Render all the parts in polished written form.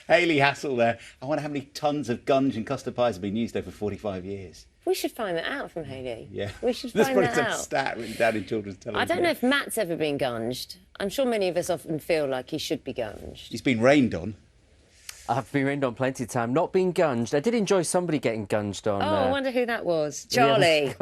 Hayley Hassel there. I wonder how many tons of gunge and custard pies have been used over 45 years. We should find that out from Hayley. Yeah. We should There's find probably that some out. stat written down in children's television. I don't know if Matt's ever been gunged. I'm sure many of us often feel like he should be gunged. He's been rained on. I've been rained on plenty of time. Not being gunged. I did enjoy somebody getting gunged on. Oh, I wonder who that was. Charlie.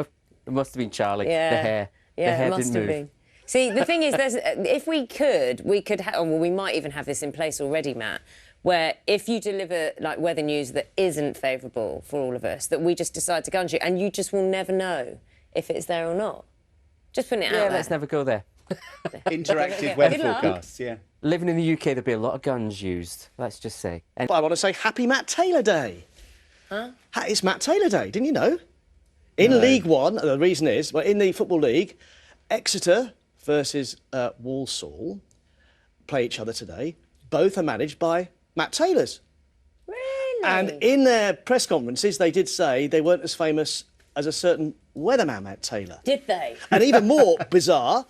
It must have been Charlie. Yeah. The hair. Yeah, the hair it must didn't have move. been. See, the thing is, if we could, well, we might even have this in place already, Matt, where if you deliver, like, weather news that isn't favourable for all of us, that we just decide to gunge you, and you just will never know if it's there or not. Just putting it out there. Yeah, let's never go there. Interactive weather forecasts, yeah. Living in the UK, there'd be a lot of guns used, let's just say. And I want to say Happy Matt Taylor Day. Huh? It's Matt Taylor Day, didn't you know? In League One, the reason is, well, in the Football League, Exeter versus Walsall play each other today. Both are managed by Matt Taylors. Really? And in their press conferences, they did say they weren't as famous as a certain weatherman, Matt Taylor. Did they? And even more bizarre,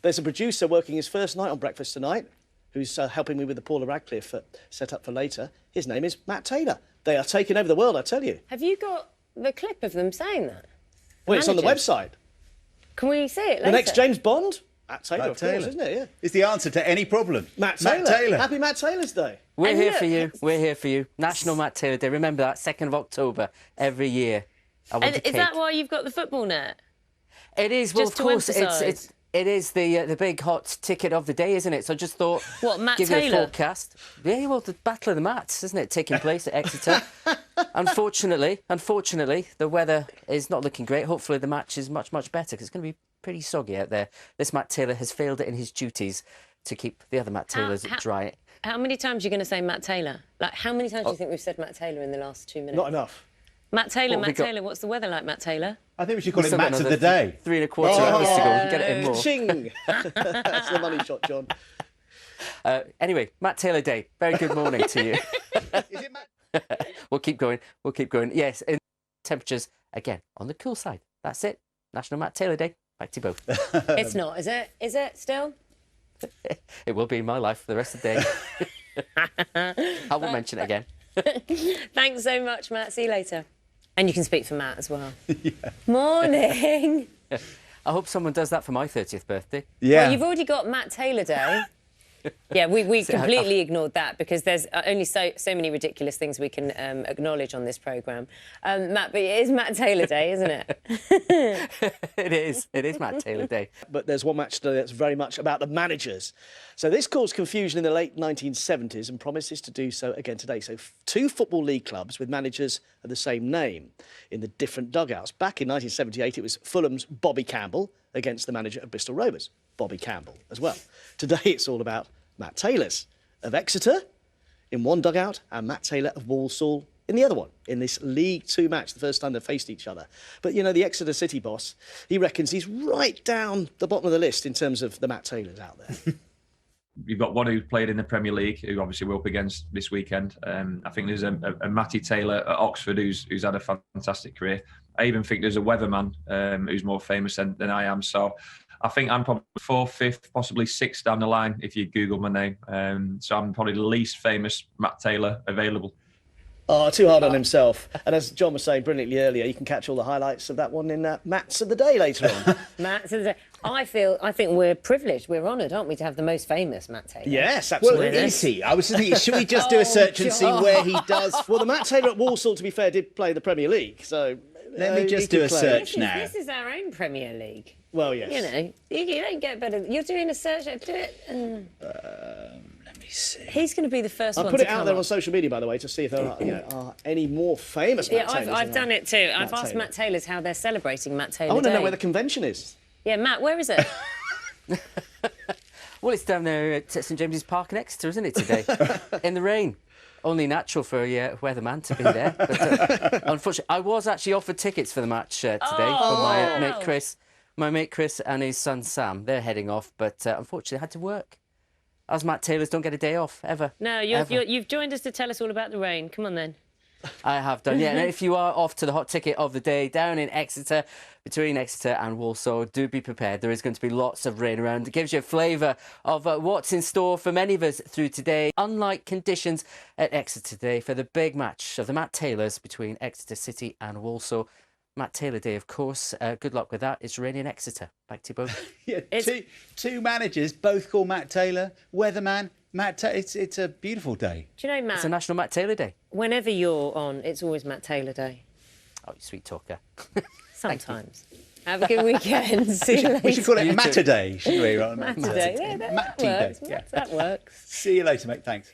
there's a producer working his first night on Breakfast Tonight who's helping me with the Paula Radcliffe set up for later. His name is Matt Taylor. They are taking over the world, I tell you. Have you got the clip of them saying that? Well, it's on the managers? website. Can we see it later? The next James Bond? Matt Taylor, Matt of course, Taylor. isn't it? Yeah. Is the answer to any problem. Matt Taylor. Matt Taylor. Happy Matt Taylor's Day. we're And here look, for you. We're here for you. National Matt Taylor Day. Remember that, 2nd of October, every year. I want And a is cake. that why you've got the football net? It is. Well, Just of to course, emphasise? it is the big hot ticket of the day, isn't it? So I just thought, What, Matt give you a Taylor? forecast. Yeah, well, the Battle of the Mats, isn't it, taking place at Exeter? Unfortunately, the weather is not looking great. Hopefully, the match is much better because it's going to be pretty soggy out there. This Matt Taylor has failed in his duties to keep the other Matt Taylors dry. How many times are you going to say Matt Taylor? Like, how many times do you think we've said Matt Taylor in the last 2 minutes? Not enough. Matt Taylor, What have we Matt got? Taylor, what's the weather like, Matt Taylor? I think we should call it Still got Match of another the Day. 3 1/4 hours to go. Get it in more. Ching! That's the money shot, John. Anyway, Matt Taylor Day. Very good morning to you. Is it Matt? We'll keep going. Yes, in temperatures, again, on the cool side. That's it. National Matt Taylor Day. Back to you both. It's not, is it? Is it still? It will be in my life for the rest of the day. I won't mention it again. Thanks so much, Matt. See you later. And you can speak for Matt as well. Morning. I hope someone does that for my 30th birthday. Yeah. Well, you've already got Matt Taylor Day. Yeah, we completely ignored that because there's only so many ridiculous things we can acknowledge on this programme. Matt, but it is Matt Taylor Day, isn't it? It is Matt Taylor Day. But there's one match today that's very much about the managers. So this caused confusion in the late 1970s and promises to do so again today. So 2 Football League clubs with managers of the same name in the different dugouts. Back in 1978, it was Fulham's Bobby Campbell against the manager of Bristol Rovers, Bobby Campbell, as well. Today, it's all about Matt Taylor's of Exeter in one dugout and Matt Taylor of Walsall in the other one, in this League Two match, the first time they faced each other. But, you know, the Exeter City boss, he reckons he's right down the bottom of the list in terms of the Matt Taylors out there. You've got one who played in the Premier League, who obviously we're up against this weekend. I think there's a Matty Taylor at Oxford who's had a fantastic career. I even think there's a weatherman who's more famous than I am. So I think I'm probably 4th, 5th, possibly 6th down the line if you Google my name. So I'm probably the least famous Matt Taylor available. Oh, too hard on himself. And as John was saying brilliantly earlier, you can catch all the highlights of that one in Matt's of the Day later on. Matt, I think we're privileged, we're honoured, aren't we, to have the most famous Matt Taylor? Yes, Well, absolutely. is he? I was thinking, should we just do a search and see where he does? Well, the Matt Taylor at Walsall, to be fair, did play the Premier League, so... Let me just he do a could play. search now. This is our own Premier League. Well, yes. You know, you don't get better. You're doing a search, do it. Let me see. He's going to be the first I'll one put to it out come there up. on social media, by the way, to see if there are any more famous Matt Yeah, Taylors. I've than done it too. I've asked Taylor. Matt Taylors how they're celebrating Matt Taylor I want to Day. know where the convention is. Yeah, Matt, where is it? Well, it's down there at St James's Park in Exeter, isn't it, today? In the rain. Only natural for a weatherman to be there. But, unfortunately, I was actually offered tickets for the match today from my mate Chris. My mate Chris and his son Sam. They're heading off, but unfortunately, I had to work. Us Matt Taylors don't get a day off, ever. No, Ever. you've joined us to tell us all about the rain. Come on, then. I have done, yeah. And if you are off to the hot ticket of the day down in Exeter, between Exeter and Walsall, do be prepared. There is going to be lots of rain around. It gives you a flavour of what's in store for many of us through today. Unlike conditions at Exeter today for the big match of the Matt Taylors between Exeter City and Walsall. Matt Taylor Day, of course. Good luck with that. It's raining in Exeter. Back to you both. Yeah, two managers, both called Matt Taylor, weatherman. Matt, it's a beautiful day. Do you know, Matt? It's a National Matt Taylor Day. Whenever you're on, it's always Matt Taylor Day. Oh, you sweet talker. Sometimes. Have a good weekend. See you later. We should call it Matter Day, shouldn't we? Matter Day. Yeah, that Matty Day. works. Yeah. That works. See you later, mate. Thanks.